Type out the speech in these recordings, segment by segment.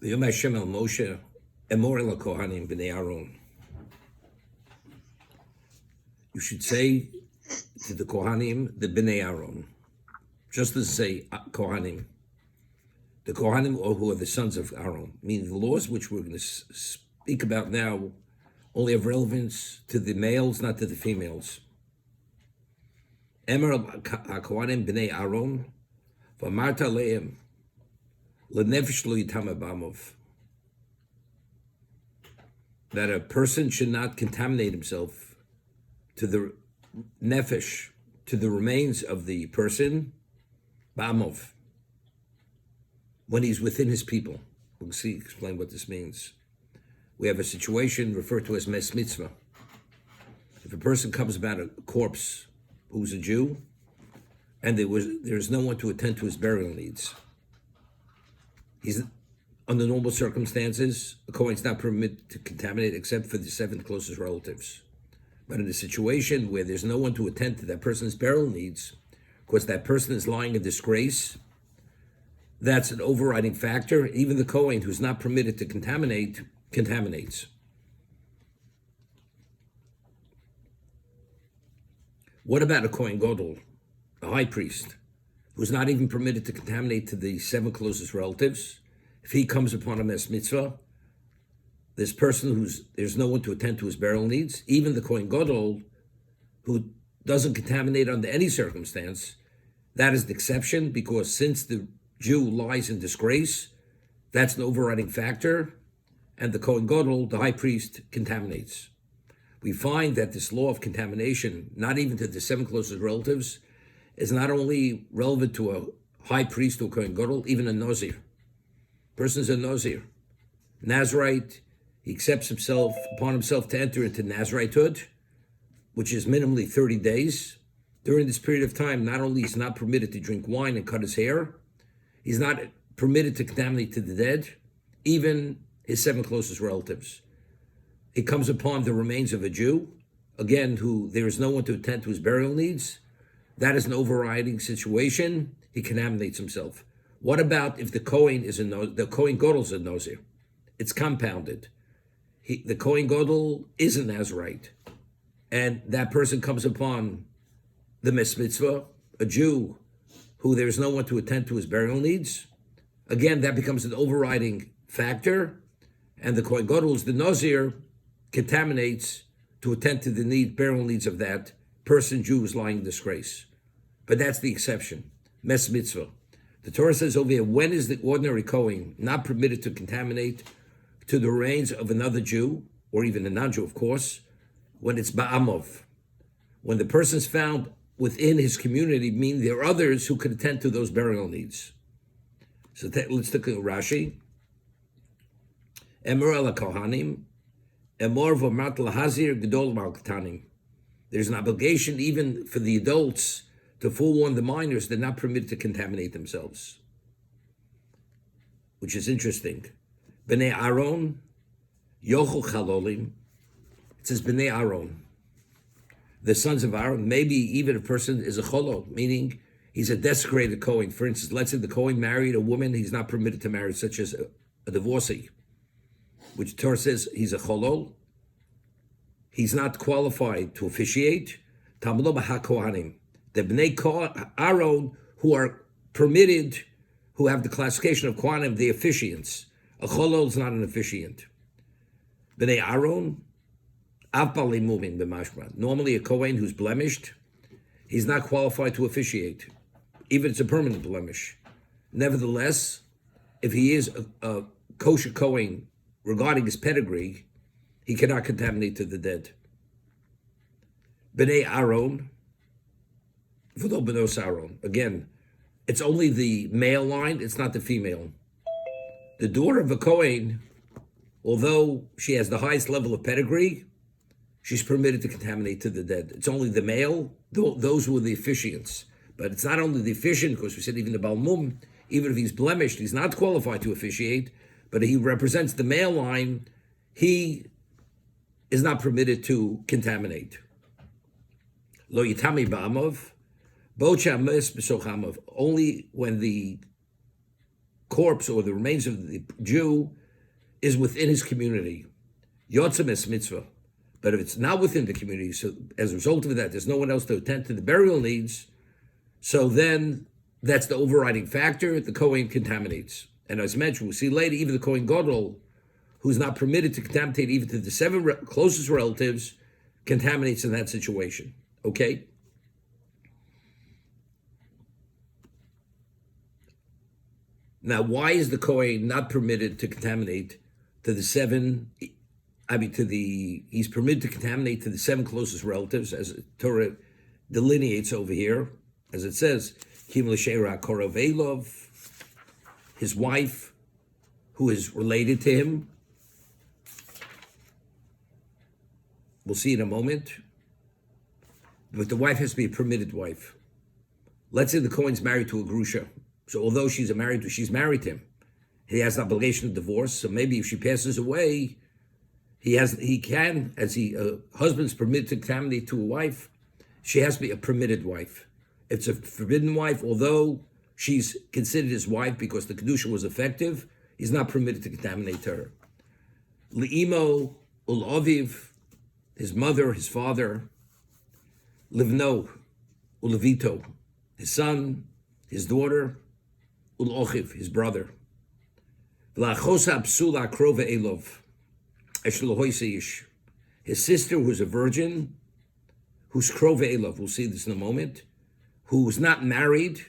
V'yom Hashem el Moshe emor el Kohanim b'nei Aaron. You should say to the Kohanim, the b'nei Aaron. Just to say Kohanim. The Kohanim, or who are the sons of Aaron. Meaning the laws which we're going to speak about now only have relevance to the males, not to the females. Emer HaKohanim b'nei Aaron, v'amarta le'em, l'nefesh lo yitama b'amov. That a person should not contaminate himself to the nefesh, to the remains of the person, b'amov, when he's within his people. We'll explain what this means. We have a situation referred to as mes mitzvah. If a person comes about a corpse who's a Jew, and there's no one to attend to his burial needs, he's under normal circumstances, a Kohen's not permitted to contaminate except for the 7 closest relatives. But in a situation where there's no one to attend to that person's burial needs, because that person is lying in disgrace, that's an overriding factor. Even the Kohen, who's not permitted to contaminate, contaminates. What about a Kohen Gadol, a high priest, who's not even permitted to contaminate to the 7 closest relatives? If he comes upon a mes mitzvah, this person there's no one to attend to his burial needs, even the Kohen Gadol, who doesn't contaminate under any circumstance, that is the exception, because since the Jew lies in disgrace, that's an overriding factor, and the Kohen Gadol, the high priest, contaminates. We find that this law of contamination, not even to the 7 closest relatives, is not only relevant to a high priest or a Kohen Gadol, even a Nazir. Person's a Nazir. Nazirite, he accepts upon himself to enter into Naziritehood, which is minimally 30 days. During this period of time, not only is he not permitted to drink wine and cut his hair, he's not permitted to contaminate to the dead, even his 7 closest relatives. He comes upon the remains of a Jew, again, who there is no one to attend to his burial needs. That is an overriding situation. He contaminates himself. What about if the Kohen the Kohen Gadol is a Nazir? It's compounded. The Kohen Gadol is a Nazirite, and that person comes upon the mes mitzvah, a Jew who there is no one to attend to his burial needs. Again, that becomes an overriding factor, and the Kohen Gadol, the Nazir, contaminates to attend to the burial needs of that person, Jew, who's lying in disgrace. But that's the exception, mes mitzvah. The Torah says over here, when is the ordinary Kohen not permitted to contaminate to the remains of another Jew, or even a non-Jew, of course, when it's ba'amov, when the person's found within his community, meaning there are others who could attend to those burial needs. So let's look at Rashi. Emor el kohanim, emor v'amart lahazir gadol malkatanim. There's an obligation even for the adults to forewarn the minors they're not permitted to contaminate themselves, which is interesting. B'nei Aaron, yochel chalolim. It says B'nei Aaron, the sons of Aaron. Maybe even a person is a cholol, meaning he's a desecrated Kohen. For instance, let's say the Kohen married a woman he's not permitted to marry, such as a divorcee, which the Torah says he's a cholol. He's not qualified to officiate. Tamlo b'ha-kohanim. The B'nei Aaron, who are permitted, who have the classification of Kohanim, the officiants. A cholol is not an officiant. B'nei Aaron, avbali moving b'mashma. Normally a Kohen who's blemished, he's not qualified to officiate, even if it's a permanent blemish. Nevertheless, if he is a kosher Kohen regarding his pedigree, he cannot contaminate to the dead. B'nei Aaron, v'lo b'nos Aaron. Again, it's only the male line, it's not the female. The daughter of a Kohen, although she has the highest level of pedigree, she's permitted to contaminate to the dead. It's only the male, those were the officiants. But it's not only the officiant, because we said even the Balmum, even if he's blemished, he's not qualified to officiate, but he represents the male line, he is not permitted to contaminate. Lo yitami ba'amov, only when the corpse or the remains of the Jew is within his community, yotzem es mitzvah. But if it's not within the community, so as a result of that, there's no one else to attend to the burial needs, so then that's the overriding factor. The Kohen contaminates. And as mentioned, we'll see later, even the Kohen Gadol, who's not permitted to contaminate even to the seven closest relatives, contaminates in that situation. Okay? Now, why is the Kohen not permitted to contaminate to the seven? He's permitted to contaminate to the seven closest relatives, as the Torah delineates over here, as it says, Kim l'sheira korov elov, his wife, who is related to him. We'll see in a moment. But the wife has to be a permitted wife. Let's say the Kohen's married to a grusha. So although she's married to him, he has an obligation of divorce. So maybe if she passes away, he can, as husband's permitted to contaminate to a wife, she has to be a permitted wife. If it's a forbidden wife, although she's considered his wife because the kedusha was effective, he's not permitted to contaminate her. Li'imo ul-aviv, his mother, his father. Livno ul-levito, his son, his daughter. Ul-ochiv, his brother. V'lachosa psula krova elov, his sister, who's a virgin, who's krova elov, we'll see this in a moment, who's not married,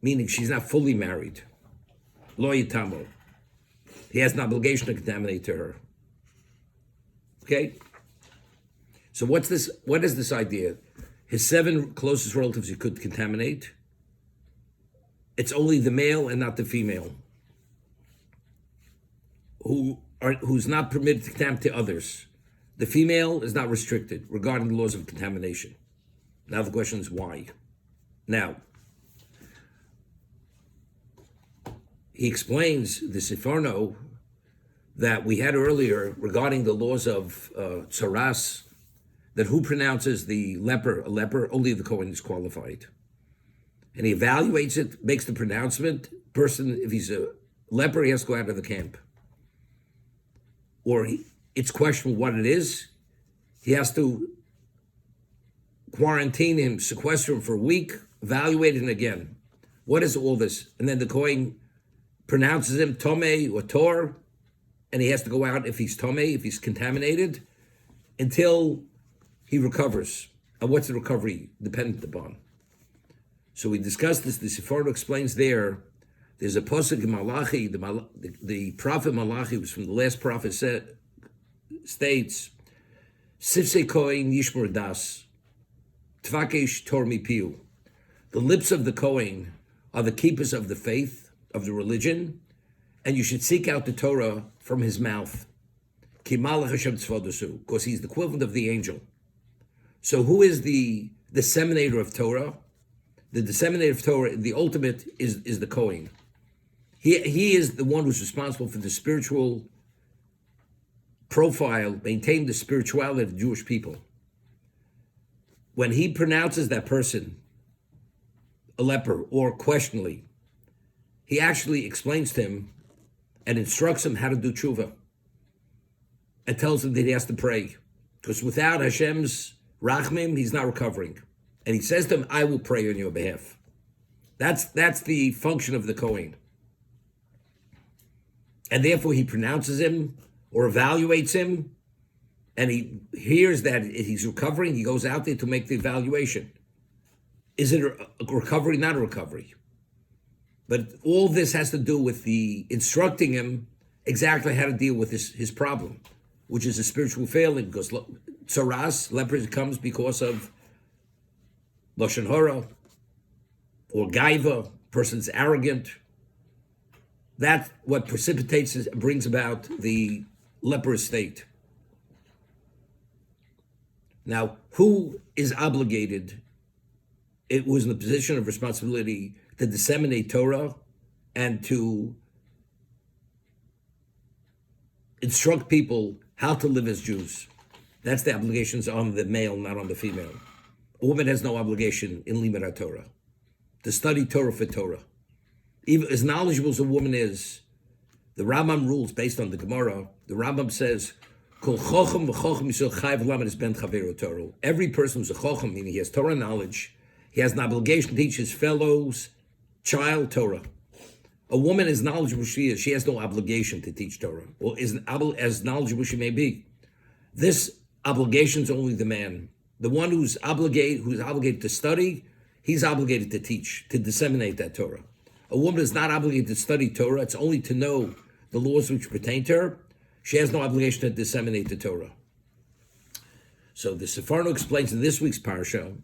meaning she's not fully married. Lo yitamo. He has an obligation to contaminate to her. Okay? So what is this idea? His seven closest relatives he could contaminate. It's only the male and not the female who's not permitted to contaminate to others. The female is not restricted regarding the laws of contamination. Now the question is why? Now, he explains the Seforno that we had earlier regarding the laws of tsaras, that who pronounces the leper a leper, only the Kohen is qualified. And he evaluates it, makes the pronouncement. Person, if he's a leper, he has to go out of the camp. Or it's questionable what it is. He has to quarantine him, sequester him for a week, evaluate him again. What is all this? And then the Kohen pronounces him Tomei or Tor, and he has to go out if he's Tomei, if he's contaminated, until he recovers. And what's the recovery dependent upon? So we discussed this. The Sephora explains there's a pasuk in Malachi, the prophet Malachi, was from the last prophet, states, Sifsei Kohen Yishmor Das, Tvakesh Tor Mipiu. The lips of the Kohen are the keepers of the faith, of the religion, and you should seek out the Torah from his mouth. Ki Malach Hashem Tzvodosu, because he's the equivalent of the angel. So who is the disseminator of Torah? The disseminator of Torah, the ultimate, is the Kohen. He is the one who's responsible for the spiritual profile, maintain the spirituality of the Jewish people. When he pronounces that person a leper or questionably, he actually explains to him and instructs him how to do tshuva and tells him that he has to pray. Because without Hashem's rachmim, he's not recovering. And he says to him, I will pray on your behalf. That's the function of the Kohen. And therefore he pronounces him or evaluates him, and he hears that he's recovering. He goes out there to make the evaluation. Is it a recovery? Not a recovery. But all this has to do with the instructing him exactly how to deal with his problem, which is a spiritual failing, because tsaras, leprosy, comes because of lashon hara or gaiva, person's arrogant. That's what precipitates, brings about the leprous state. Now, who is obligated? It was in the position of responsibility to disseminate Torah and to instruct people how to live as Jews. That's the obligations on the male, not on the female. A woman has no obligation in Limud Torah to study Torah for Torah. even as knowledgeable as a woman is, the Rambam rules based on the Gemara. The Rambam says, "Kol chochem v'chochem yisrael chayv lamed es ben chaveru Torah." Every person who's a chochem, meaning he has Torah knowledge, he has an obligation to teach his fellows child Torah. A woman, as knowledgeable as she has no obligation to teach Torah, or as knowledgeable as she may be. This obligation is only the man. The one who's obligated to study, he's obligated to teach, to disseminate that Torah. A woman is not obligated to study Torah. It's only to know the laws which pertain to her. She has no obligation to disseminate the Torah. So the Sefarno explains in this week's parsha.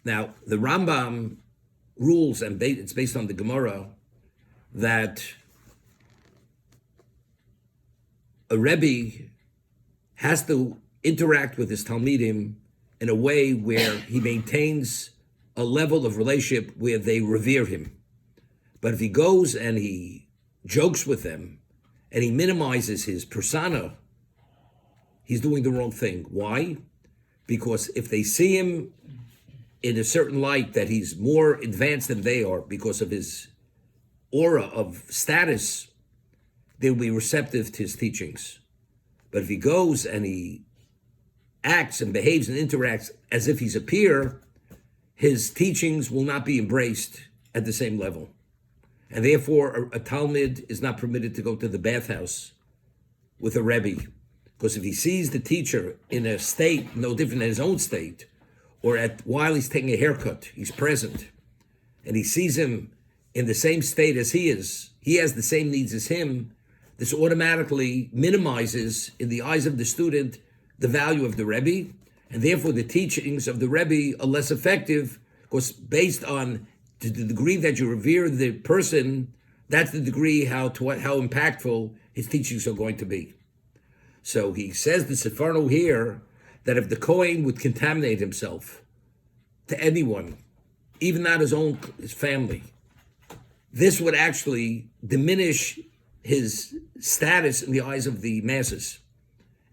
Now, the Rambam rules, and it's based on the Gemara, that a Rebbe has to interact with his Talmidim in a way where he maintains a level of relationship where they revere him. But if he goes and he jokes with them and he minimizes his persona, he's doing the wrong thing. Why? Because if they see him in a certain light that he's more advanced than they are because of his aura of status, they'll be receptive to his teachings. But if he goes and he acts and behaves and interacts as if he's a peer, his teachings will not be embraced at the same level. And therefore, a Talmud is not permitted to go to the bathhouse with a Rebbe. Because if he sees the teacher in a state no different than his own state, or while he's taking a haircut, he's present, and he sees him in the same state as he has the same needs as him, this automatically minimizes, in the eyes of the student, the value of the Rebbe, and therefore the teachings of the Rebbe are less effective, because based on to the degree that you revere the person, that's the degree how impactful his teachings are going to be. So he says the Sefarno here that if the Kohen would contaminate himself to anyone, even not his family, this would actually diminish his status in the eyes of the masses.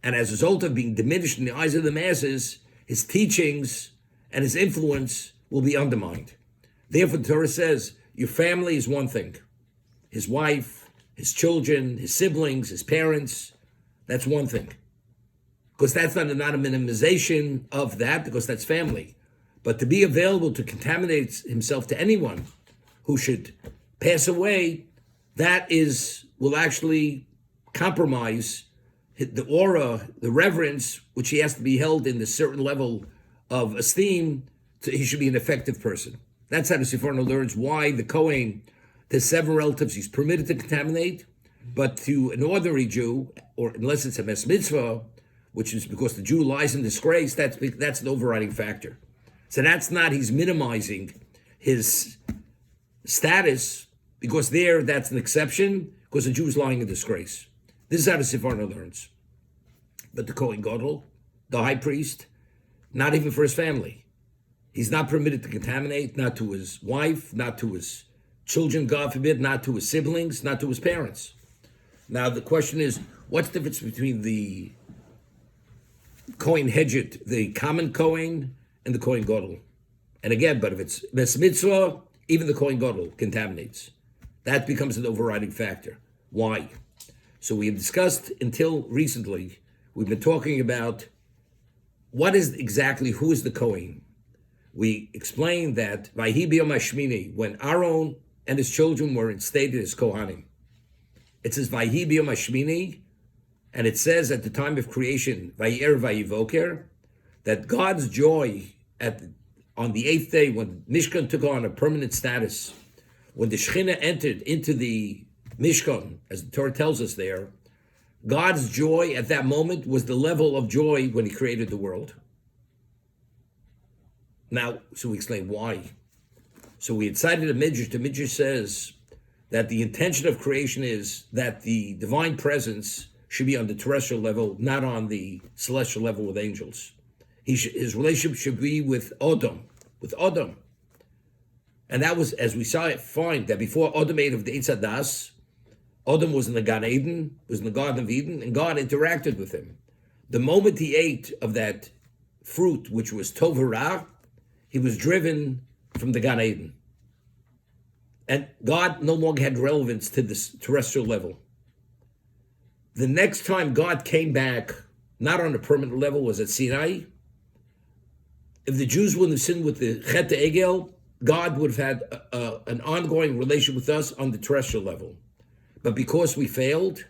And as a result of being diminished in the eyes of the masses, his teachings and his influence will be undermined. Therefore, the Torah says, your family is one thing. His wife, his children, his siblings, his parents, that's one thing. Because that's not a minimization of that, because that's family. But to be available to contaminate himself to anyone who should pass away, that will actually compromise the aura, the reverence, which he has to be held in a certain level of esteem, so he should be an effective person. That's how the Sefarno learns why the Kohen, there's 7 relatives he's permitted to contaminate, but to an ordinary Jew, or unless it's a mes mitzvah, which is because the Jew lies in disgrace, that's an overriding factor. So that's not, he's minimizing his status, because that's an exception, because the Jew is lying in disgrace. This is how the Sefarno learns. But the Kohen Gadol, the high priest, not even for his family. He's not permitted to contaminate, not to his wife, not to his children, God forbid, not to his siblings, not to his parents. Now the question is, what's the difference between the Kohen Hedget, the common Kohen, and the Kohen Gadol? And again, but if it's mes mitzvah, even the Kohen Gadol contaminates. That becomes an overriding factor. Why? So we have discussed until recently, we've been talking about who is the Kohen. We explained that Vayhi b'yom hashmini, when Aaron and his children were instated as Kohanim, it says Vayhi b'yom hashmini, and it says at the time of creation, Vayer vayivoker, that God's joy on the 8th day, when Mishkan took on a permanent status, when the Shekhinah entered into the Mishkan, as the Torah tells us there, God's joy at that moment was the level of joy when he created the world. Now, so we explain why. So we had cited a Midrash. The Midrash says that the intention of creation is that the divine presence should be on the terrestrial level, not on the celestial level with angels. His relationship should be with Adam. And that was, as we saw it, find that before Adam ate of the Eitz Hadas, Adam was in the Gan Eden, was in the Garden of Eden, and God interacted with him. The moment he ate of that fruit, which was Tov Hara, he was driven from the Gan Eden. And God no longer had relevance to this terrestrial level. The next time God came back, not on a permanent level, was at Sinai. If the Jews wouldn't have sinned with the Chet Egel, God would have had an ongoing relation with us on the terrestrial level. But because we failed,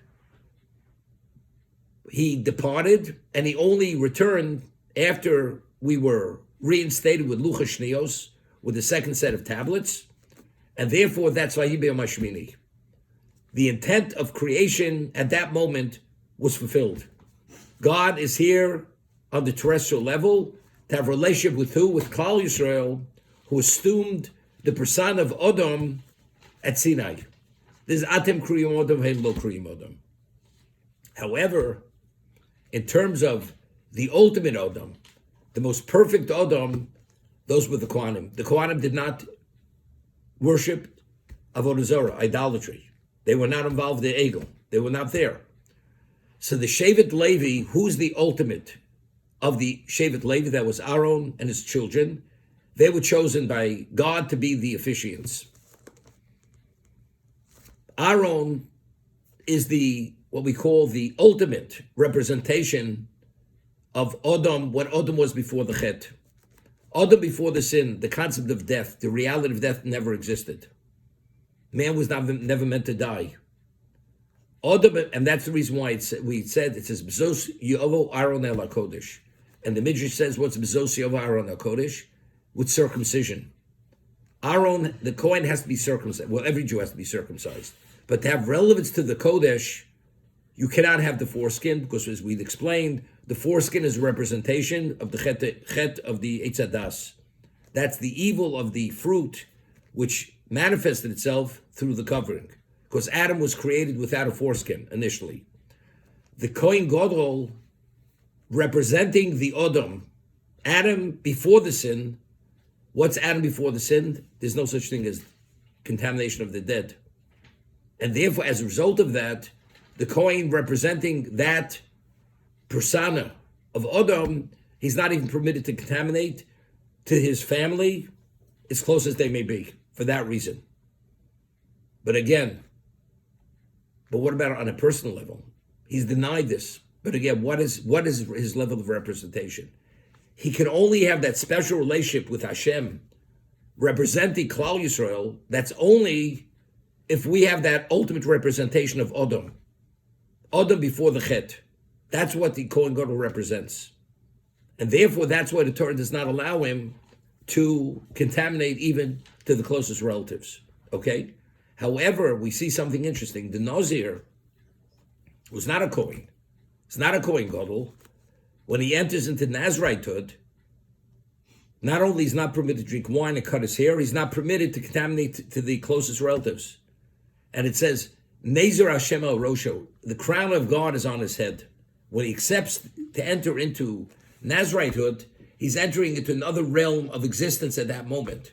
he departed, and he only returned after we were reinstated with Luchas Shnios, with the second set of tablets, and therefore that's Vayibi Mashmini. The intent of creation at that moment was fulfilled. God is here on the terrestrial level to have a relationship with who? With Klal Yisrael, who assumed the persona of Odom at Sinai. This is Atem Kriyim Odom, Hein Lo Kriyim Odom. However, in terms of the ultimate Odom, the most perfect Odom, those were the Kohanim. The Kohanim did not worship Avodah Zarah, idolatry. They were not involved in Egel. They were not there. So the Shevet Levi, who's the ultimate of the Shevet Levi, that was Aaron and his children, they were chosen by God to be the officiants. Aaron is what we call the ultimate representation of Odom, what Odom was before the Chet. Odom before the sin, the concept of death, the reality of death never existed. Man was never meant to die. Odom, and that's the reason why we said it says B'zos Yovo Aaron El HaKodesh. And the Midrash says what's B'zos Yovo Aaron El HaKodesh? With circumcision. Aaron, the Kohen, has to be circumcised. Well, every Jew has to be circumcised. But to have relevance to the Kodesh, you cannot have the foreskin, because as we've explained, the foreskin is a representation of the chet of the Eitz Hadas. That's the evil of the fruit, which manifested itself through the covering. Because Adam was created without a foreskin initially. The Kohen Gadol, representing the Odom, Adam before the sin. What's Adam before the sin? There's no such thing as contamination of the dead. And therefore, as a result of that, the Kohen representing that persona of Odom, he's not even permitted to contaminate to his family, as close as they may be, for that reason. But what about on a personal level? He's denied this. But again, what is his level of representation? He can only have that special relationship with Hashem, representing Klal Yisrael. That's only if we have that ultimate representation of Odom. Odom before the Chet. That's what the Kohen Gadol represents. And therefore, that's why the Torah does not allow him to contaminate even to the closest relatives. Okay? However, we see something interesting. The Nazir was not a Kohen. It's not a Kohen Gadol. When he enters into Naziritehood, not only is not permitted to drink wine and cut his hair, he's not permitted to contaminate to the closest relatives. And it says, Nezer Hashem al Rosho, the crown of God is on his head. When he accepts to enter into Naziritehood, he's entering into another realm of existence at that moment,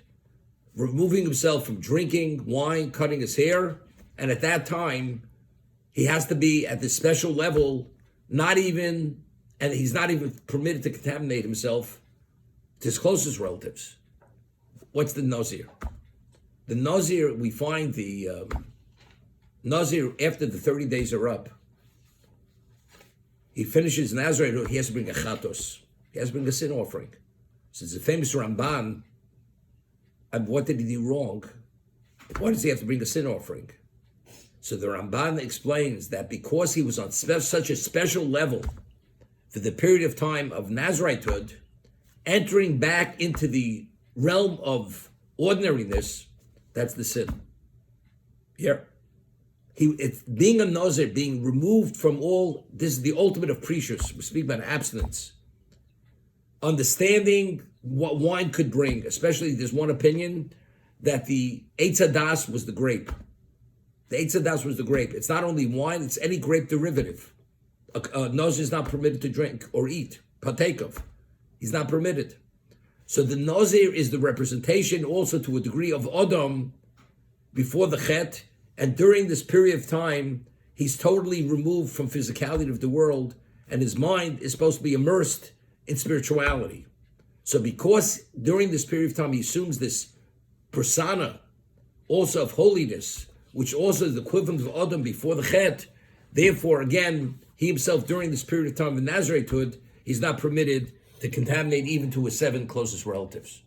removing himself from drinking wine, cutting his hair, and at that time, he has to be at this special level, he's not even permitted to contaminate himself to his closest relatives. What's the Nazir? The Nazir, we find the Nazir, after the 30 days are up, he finishes Nazirite, he has to bring a chatos. He has to bring a sin offering. So it's a famous Ramban. And what did he do wrong? Why does he have to bring a sin offering? So the Ramban explains that because he was on such a special level for the period of time of Naziritehood, entering back into the realm of ordinariness, that's the sin. Here. It's being a Nazir, being removed from all, this is the ultimate of precious. We speak about abstinence. Understanding what wine could bring, especially there's one opinion that the Eitz Hadas was the grape. The Eitz Hadas was the grape. It's not only wine, it's any grape derivative. A Nazir is not permitted to drink or eat, partake of. He's not permitted. So the Nazir is the representation also to a degree of Odom before the Chet, and during this period of time, he's totally removed from physicality of the world, and his mind is supposed to be immersed in spirituality. So because during this period of time he assumes this persona also of holiness, which also is the equivalent of Adam before the Chet. Therefore, again, he himself, during this period of time of Naziratehood, he's not permitted to contaminate even to his 7 closest relatives.